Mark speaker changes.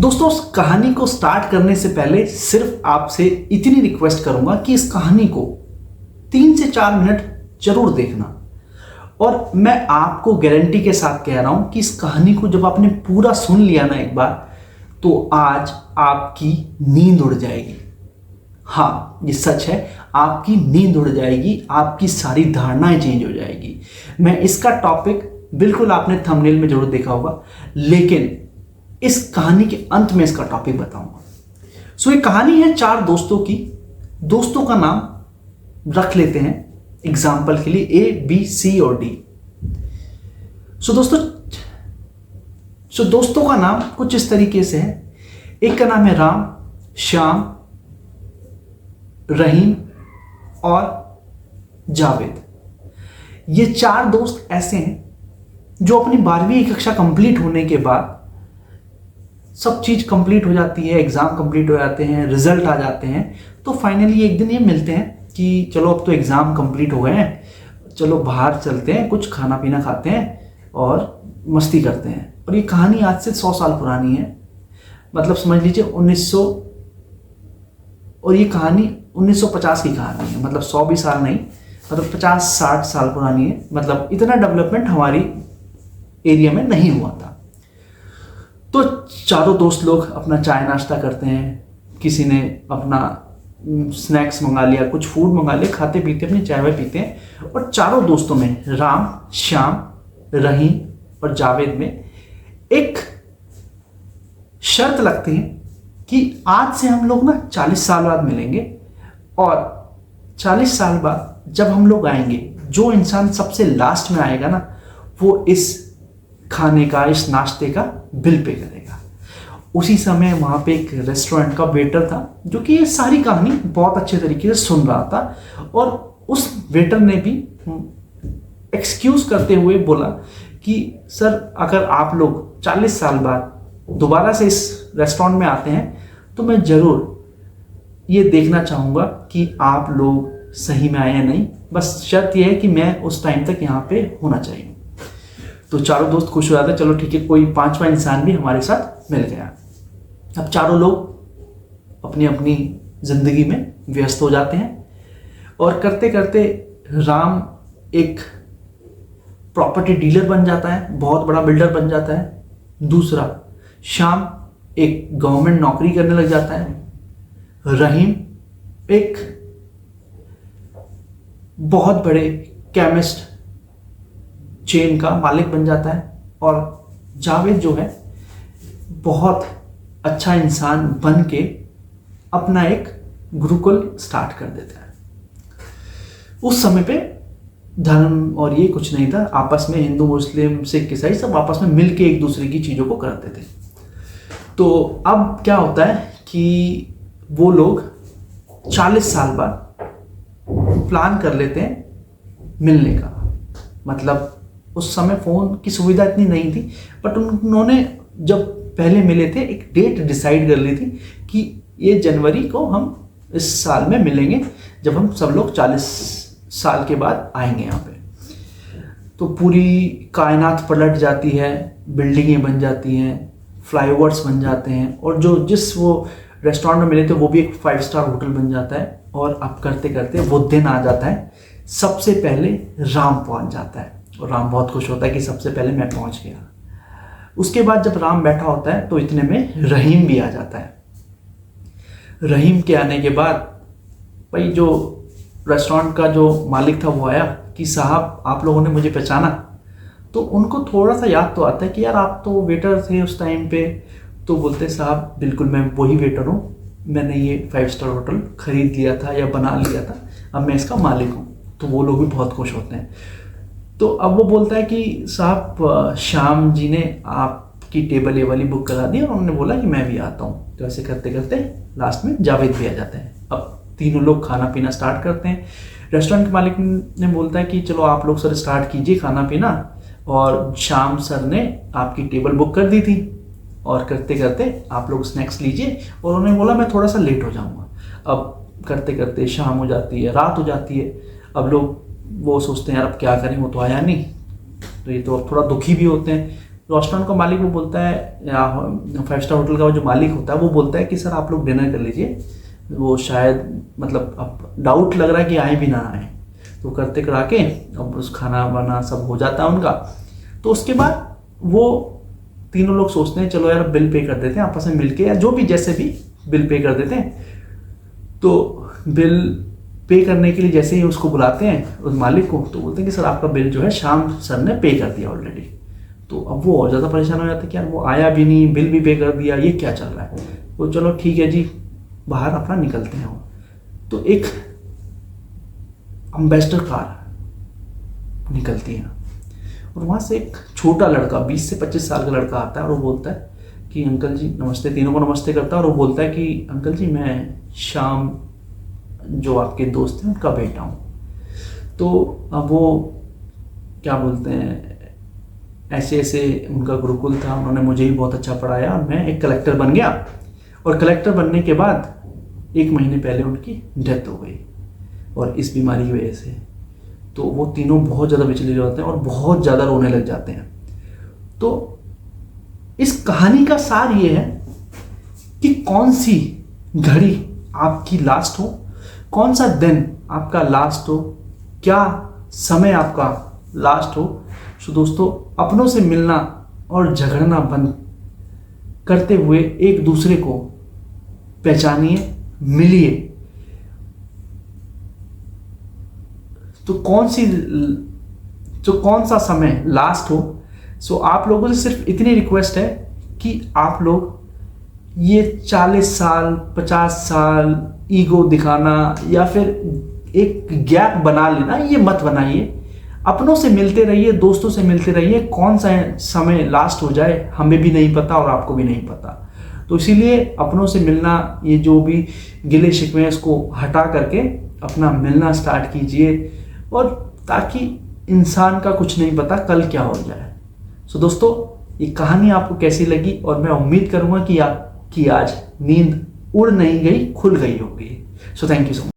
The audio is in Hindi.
Speaker 1: दोस्तों, उस कहानी को स्टार्ट करने से पहले सिर्फ आपसे इतनी रिक्वेस्ट करूंगा कि इस कहानी को 3 से 4 मिनट जरूर देखना। और मैं आपको गारंटी के साथ कह रहा हूं कि इस कहानी को जब आपने पूरा सुन लिया ना एक बार, तो आज आपकी नींद उड़ जाएगी। हाँ, ये सच है, आपकी नींद उड़ जाएगी, आपकी सारी धारणाएं चेंज हो जाएगी। मैं इसका टॉपिक बिल्कुल आपने थंबनेल में जरूर देखा होगा, लेकिन इस कहानी के अंत में इसका टॉपिक बताऊंगा। सो ये कहानी है 4 दोस्तों की। दोस्तों का नाम रख लेते हैं एग्जाम्पल के लिए A, B, C और D। सो दोस्तों का नाम कुछ इस तरीके से है। एक का नाम है राम, श्याम, रहीम और जावेद। ये 4 दोस्त ऐसे हैं जो अपनी 12वीं कक्षा कंप्लीट होने के बाद सब चीज कंप्लीट हो जाती है, एग्जाम कंप्लीट हो जाते हैं, रिजल्ट आ जाते हैं, तो फाइनली एक दिन ये मिलते हैं कि चलो अब तो एग्जाम कंप्लीट हो गए हैं, चलो बाहर चलते हैं, कुछ खाना पीना खाते हैं और मस्ती करते हैं। और ये कहानी आज से 100 साल पुरानी है, मतलब समझ लीजिए 1900, और ये कहानी 1950 की कहानी है, मतलब 100 भी साल नहीं, मतलब 50-60 साल पुरानी है। मतलब इतना डेवलपमेंट हमारी एरिया में नहीं हुआ था। तो चारों दोस्त लोग अपना चाय नाश्ता करते हैं, किसी ने अपना स्नैक्स मंगा लिया, कुछ फूड मंगा लिया, खाते पीते अपनी चाय वाय पीते हैं। और चारों दोस्तों में, राम, श्याम, रहीम और जावेद में एक शर्त लगती है कि आज से हम लोग ना 40 साल बाद मिलेंगे, और 40 साल बाद जब हम लोग आएंगे, जो इंसान सबसे लास्ट में आएगा ना, वो इस खाने का, इस नाश्ते का बिल पे करेगा। उसी समय वहां पे एक रेस्टोरेंट का वेटर था जो कि ये सारी कहानी बहुत अच्छे तरीके से सुन रहा था, और उस वेटर ने भी एक्सक्यूज करते हुए बोला कि सर, अगर आप लोग 40 साल बाद दोबारा से इस रेस्टोरेंट में आते हैं तो मैं जरूर ये देखना चाहूँगा कि आप लोग सही में आए या नहीं, बस शर्त यह है कि मैं उस टाइम तक यहाँ पे होना चाहिए। तो चारों दोस्त खुश हो जाते, चलो ठीक है, कोई 5वां इंसान भी हमारे साथ मिल गया। अब चारों लोग अपनी अपनी जिंदगी में व्यस्त हो जाते हैं, और करते करते राम एक प्रॉपर्टी डीलर बन जाता है, बहुत बड़ा बिल्डर बन जाता है। दूसरा, श्याम एक गवर्नमेंट नौकरी करने लग जाता है। रहीम एक बहुत बड़े केमिस्ट चेन का मालिक बन जाता है, और जावेद जो है बहुत अच्छा इंसान बन के अपना एक गुरुकुल स्टार्ट कर देता है। उस समय पे धर्म और ये कुछ नहीं था, आपस में हिंदू, मुस्लिम, सिख, ईसाई सब आपस में मिलके एक दूसरे की चीज़ों को करते थे। तो अब क्या होता है कि वो लोग 40 साल बाद प्लान कर लेते हैं मिलने का। मतलब उस समय फ़ोन की सुविधा इतनी नहीं थी, बट उन्होंने जब पहले मिले थे एक डेट डिसाइड कर ली थी कि ये जनवरी को हम इस साल में मिलेंगे, जब हम सब लोग 40 साल के बाद आएंगे यहाँ पे। तो पूरी कायनात पलट जाती है, बिल्डिंगें बन जाती हैं, फ्लाईओवर्स बन जाते हैं, और जो जिस वो रेस्टोरेंट में मिले थे वो भी एक 5 स्टार होटल बन जाता है। और अब करते करते वो दिन आ जाता है, सबसे पहले राम पहुँच जाता है, और राम बहुत खुश होता है कि सबसे पहले मैं पहुँच गया। उसके बाद जब राम बैठा होता है तो इतने में रहीम भी आ जाता है। रहीम के आने के बाद भाई जो रेस्टोरेंट का जो मालिक था वो आया कि साहब, आप लोगों ने मुझे पहचाना। तो उनको थोड़ा सा याद तो आता है कि यार आप तो वेटर थे उस टाइम पे। तो बोलते साहब बिल्कुल मैं वही वेटर हूँ, मैंने ये 5 स्टार होटल खरीद लिया था या बना लिया था, अब मैं इसका मालिक हूँ। तो वो लोग भी बहुत खुश होते हैं। तो अब वो बोलता है कि साहब, श्याम जी ने आपकी टेबल ये वाली बुक करा दी, और उन्होंने बोला कि मैं भी आता हूँ। तो ऐसे करते करते लास्ट में जावेद भी आ जाते हैं। अब तीनों लोग खाना पीना स्टार्ट करते हैं। रेस्टोरेंट के मालिक ने बोलता है कि चलो आप लोग सर स्टार्ट कीजिए खाना पीना, और श्याम सर ने आपकी टेबल बुक कर दी थी, और करते करते आप लोग स्नैक्स लीजिए। और उन्होंने बोला मैं थोड़ा सा लेट हो जाऊँगा। अब करते करते शाम हो जाती है, रात हो जाती है। अब लोग वो सोचते हैं यार अब क्या करें, वो तो आया नहीं, तो ये तो थोड़ा दुखी भी होते हैं। रेस्टोरेंट का मालिक वो बोलता है, या 5 स्टार होटल का जो मालिक होता है वो बोलता है कि सर आप लोग डिनर कर लीजिए, वो शायद मतलब अब डाउट लग रहा है कि आए भी ना आए। तो करते करा के अब उस खाना वाना सब हो जाता है उनका। तो उसके बाद वो तीनों लोग सोचते हैं चलो यार बिल पे कर देते हैं आपस में मिलके, या जो भी जैसे भी बिल पे कर देते हैं। तो बिल पे करने के लिए जैसे ही उसको बुलाते हैं उस मालिक को, तो बोलते हैं कि सर आपका बिल जो है श्याम सर ने पे कर दिया ऑलरेडी। तो अब वो और ज़्यादा परेशान हो जाते हैं कि यार वो आया भी नहीं, बिल भी पे कर दिया, ये क्या चल रहा है। वो चलो ठीक है जी, बाहर अपना निकलते हैं। वो तो एक अम्बेसडर कार निकलती है और वहाँ से एक छोटा लड़का 20 से 25 साल का लड़का आता है और वो बोलता है कि अंकल जी नमस्ते, तीनों को नमस्ते करता है और वो बोलता है कि अंकल जी मैं श्याम जो आपके दोस्त हैं उनका बेटा हूँ। तो अब वो क्या बोलते हैं, ऐसे ऐसे उनका गुरुकुल था, उन्होंने मुझे ही बहुत अच्छा पढ़ाया और मैं एक कलेक्टर बन गया। और कलेक्टर बनने के बाद 1 महीने पहले उनकी डेथ हो गई और इस बीमारी की वजह से। तो वो तीनों बहुत ज़्यादा विचलित हो जाते हैं और बहुत ज़्यादा रोने लग जाते हैं। तो इस कहानी का सार ये है कि कौन सी घड़ी आपकी लास्ट हो, कौन सा दिन आपका लास्ट हो, क्या समय आपका लास्ट हो। सो दोस्तों, अपनों से मिलना और झगड़ना बंद करते हुए एक दूसरे को पहचानिए, मिलिए। तो कौन सा समय लास्ट हो। सो आप लोगों से सिर्फ इतनी रिक्वेस्ट है कि आप लोग ये 40 साल 50 साल ईगो दिखाना या फिर एक गैप बना लेना, ये मत बनाइए। अपनों से मिलते रहिए, दोस्तों से मिलते रहिए। कौन सा समय लास्ट हो जाए हमें भी नहीं पता और आपको भी नहीं पता। तो इसीलिए अपनों से मिलना, ये जो भी गिले शिकवे इसको हटा करके अपना मिलना स्टार्ट कीजिए, और ताकि इंसान का कुछ नहीं पता कल क्या हो जाए। सो दोस्तों, ये कहानी आपको कैसी लगी, और मैं उम्मीद करूंगा कि आपकी आज नींद उड़ नहीं गई, खुल गई होगी। So thank you so much.